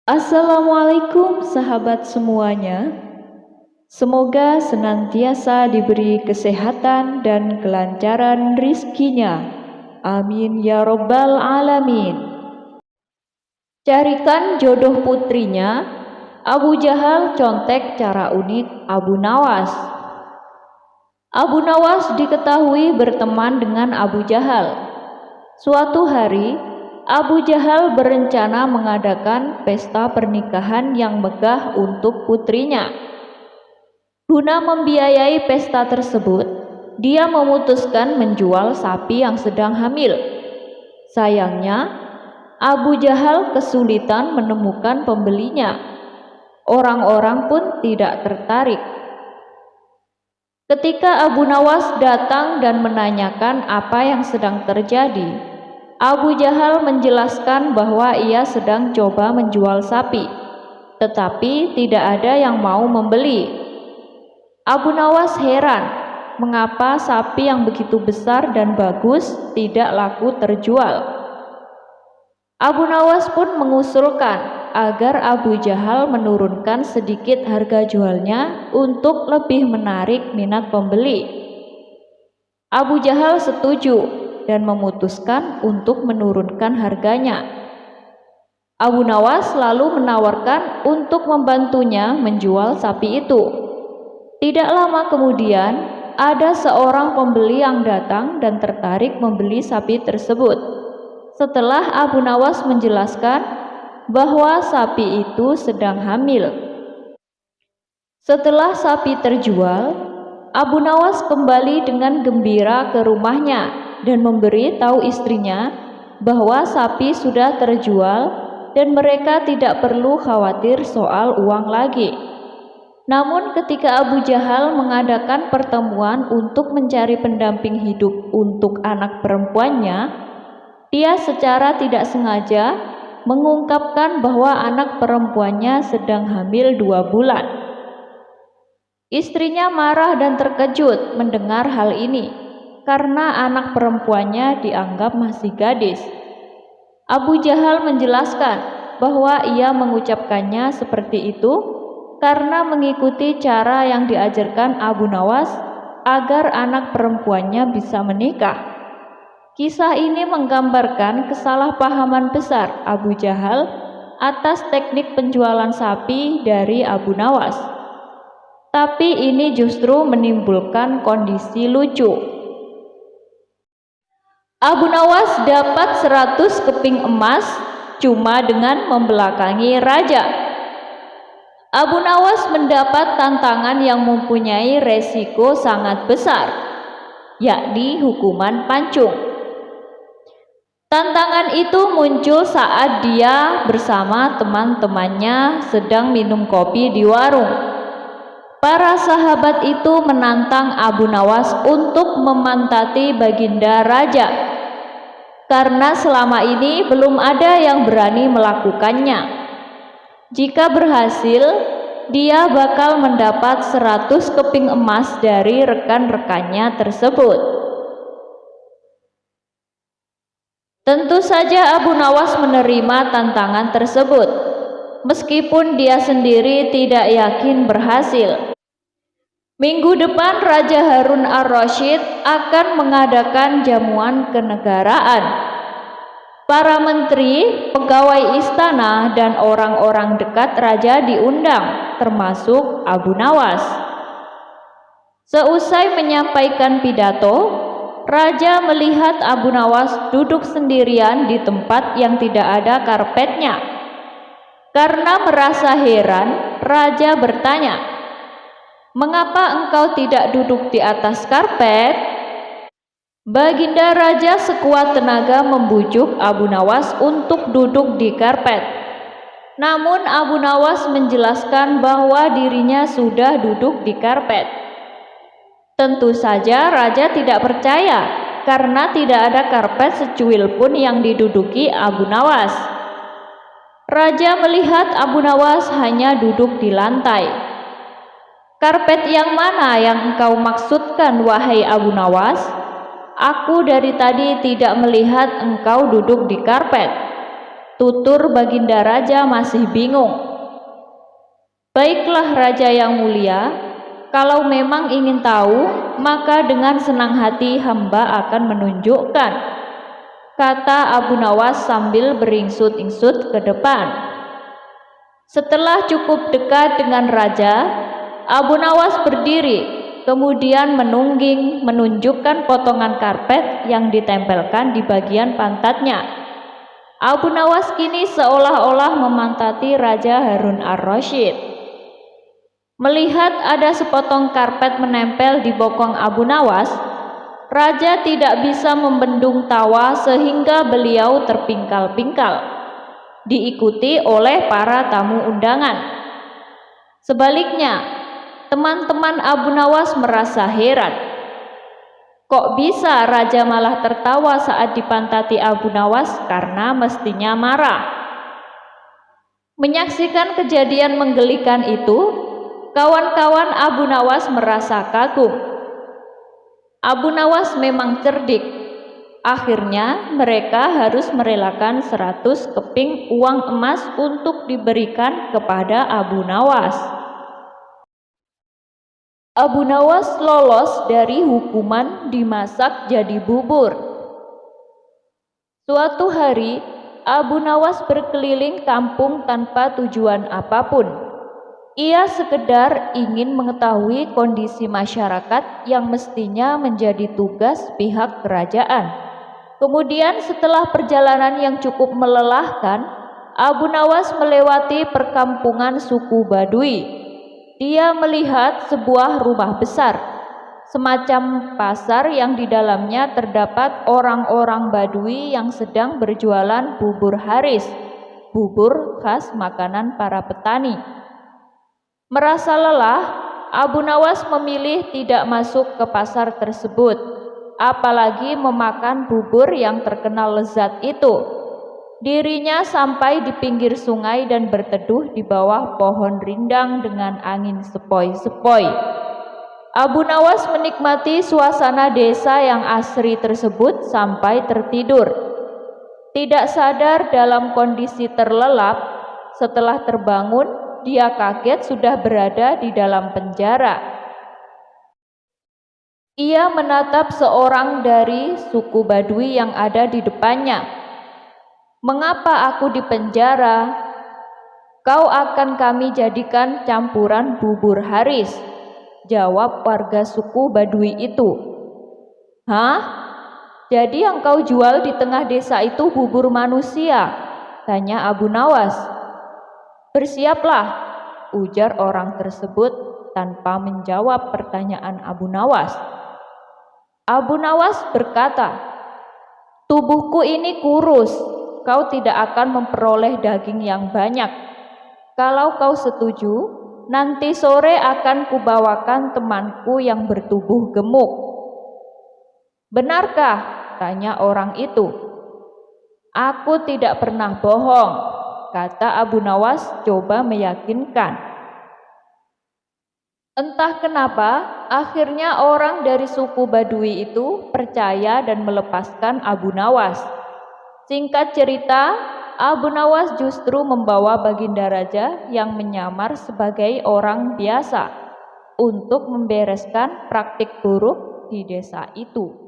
Assalamualaikum sahabat semuanya. Semoga senantiasa diberi kesehatan dan kelancaran rizkinya. Amin ya robbal alamin. Carikan jodoh putrinya, Abu Jahal contek cara unik Abu Nawas. Abu Nawas diketahui berteman dengan Abu Jahal. Suatu hari, Abu Jahal berencana mengadakan pesta pernikahan yang megah untuk putrinya. Guna membiayai pesta tersebut, dia memutuskan menjual sapi yang sedang hamil. Sayangnya, Abu Jahal kesulitan menemukan pembelinya. Orang-orang pun tidak tertarik. Ketika Abu Nawas datang dan menanyakan apa yang sedang terjadi, Abu Jahal menjelaskan bahwa ia sedang coba menjual sapi, tetapi tidak ada yang mau membeli. Abu Nawas heran, mengapa sapi yang begitu besar dan bagus tidak laku terjual. Abu Nawas pun mengusulkan agar Abu Jahal menurunkan sedikit harga jualnya untuk lebih menarik minat pembeli. Abu Jahal setuju dan memutuskan untuk menurunkan harganya. Abu Nawas lalu menawarkan untuk membantunya menjual sapi itu. Tidak lama kemudian, ada seorang pembeli yang datang dan tertarik membeli sapi tersebut. Setelah Abu Nawas menjelaskan bahwa sapi itu sedang hamil. Setelah sapi terjual, Abu Nawas kembali dengan gembira ke rumahnya dan memberi tahu istrinya bahwa sapi sudah terjual dan mereka tidak perlu khawatir soal uang lagi. Namun ketika Abu Jahal mengadakan pertemuan untuk mencari pendamping hidup untuk anak perempuannya, dia secara tidak sengaja mengungkapkan bahwa anak perempuannya sedang hamil 2 bulan. Istrinya marah dan terkejut mendengar hal ini karena anak perempuannya dianggap masih gadis. Abu Jahal menjelaskan bahwa ia mengucapkannya seperti itu karena mengikuti cara yang diajarkan Abu Nawas agar anak perempuannya bisa menikah. Kisah ini menggambarkan kesalahpahaman besar Abu Jahal atas teknik penjualan sapi dari Abu Nawas. Tapi ini justru menimbulkan kondisi lucu. Abu Nawas dapat 100 keping emas cuma dengan membelakangi raja. Abu Nawas mendapat tantangan yang mempunyai resiko sangat besar, yakni hukuman pancung. Tantangan itu muncul saat dia bersama teman-temannya sedang minum kopi di warung. Para sahabat itu menantang Abu Nawas untuk memantati baginda raja, karena selama ini belum ada yang berani melakukannya. Jika berhasil, dia bakal mendapat 100 keping emas dari rekan-rekannya tersebut. Tentu saja Abu Nawas menerima tantangan tersebut, meskipun dia sendiri tidak yakin berhasil. Minggu depan Raja Harun ar-Rasyid akan mengadakan jamuan kenegaraan. Para menteri, pegawai istana, dan orang-orang dekat raja diundang, termasuk Abu Nawas. Seusai menyampaikan pidato, Raja melihat Abu Nawas duduk sendirian di tempat yang tidak ada karpetnya. Karena merasa heran, Raja bertanya, "Mengapa engkau tidak duduk di atas karpet?" Baginda Raja sekuat tenaga membujuk Abu Nawas untuk duduk di karpet. Namun Abu Nawas menjelaskan bahwa dirinya sudah duduk di karpet. Tentu saja Raja tidak percaya karena tidak ada karpet secuil pun yang diduduki Abu Nawas. Raja melihat Abu Nawas hanya duduk di lantai. "Karpet yang mana yang engkau maksudkan, wahai Abu Nawas? Aku dari tadi tidak melihat engkau duduk di karpet." Tutur Baginda Raja masih bingung. Baiklah Raja yang mulia, kalau memang ingin tahu, maka dengan senang hati hamba akan menunjukkan, kata Abu Nawas sambil beringsut-ingsut ke depan. Setelah cukup dekat dengan Raja, Abu Nawas berdiri, kemudian menunjukkan potongan karpet yang ditempelkan di bagian pantatnya. Abu Nawas kini seolah-olah memantati Raja Harun ar-Rasyid. Melihat ada sepotong karpet menempel di bokong Abu Nawas, Raja tidak bisa membendung tawa sehingga beliau terpingkal-pingkal, diikuti oleh para tamu undangan. Sebaliknya, teman-teman Abu Nawas merasa heran. Kok bisa Raja malah tertawa saat dipantati Abu Nawas karena mestinya marah? Menyaksikan kejadian menggelikan itu, kawan-kawan Abu Nawas merasa kagum. Abu Nawas memang cerdik. Akhirnya mereka harus merelakan 100 keping uang emas untuk diberikan kepada Abu Nawas. Abu Nawas lolos dari hukuman dimasak jadi bubur. Suatu hari, Abu Nawas berkeliling kampung tanpa tujuan apapun. Ia sekedar ingin mengetahui kondisi masyarakat yang mestinya menjadi tugas pihak kerajaan. Kemudian setelah perjalanan yang cukup melelahkan, Abu Nawas melewati perkampungan suku Badui. Dia melihat sebuah rumah besar, semacam pasar yang di dalamnya terdapat orang-orang Badui yang sedang berjualan bubur haris, bubur khas makanan para petani. Merasa lelah, Abu Nawas memilih tidak masuk ke pasar tersebut, apalagi memakan bubur yang terkenal lezat itu. Dirinya sampai di pinggir sungai dan berteduh di bawah pohon rindang dengan angin sepoi-sepoi. Abu Nawas menikmati suasana desa yang asri tersebut sampai tertidur. Tidak sadar dalam kondisi terlelap, setelah terbangun, dia kaget sudah berada di dalam penjara. Ia menatap seorang dari suku Badui yang ada di depannya. "Mengapa aku dipenjara?" "Kau akan kami jadikan campuran bubur haris," jawab warga suku Badui itu. "Hah? Jadi yang kau jual di tengah desa itu bubur manusia?" tanya Abu Nawas. "Bersiaplah," ujar orang tersebut tanpa menjawab pertanyaan Abu Nawas. Abu Nawas berkata, "Tubuhku ini kurus. Kau tidak akan memperoleh daging yang banyak. Kalau kau setuju, nanti sore akan kubawakan temanku yang bertubuh gemuk." "Benarkah?" tanya orang itu. "Aku tidak pernah bohong," kata Abu Nawas coba meyakinkan. Entah kenapa, akhirnya orang dari suku Badui itu percaya dan melepaskan Abu Nawas. Singkat cerita, Abu Nawas justru membawa Baginda Raja yang menyamar sebagai orang biasa untuk membereskan praktik buruk di desa itu.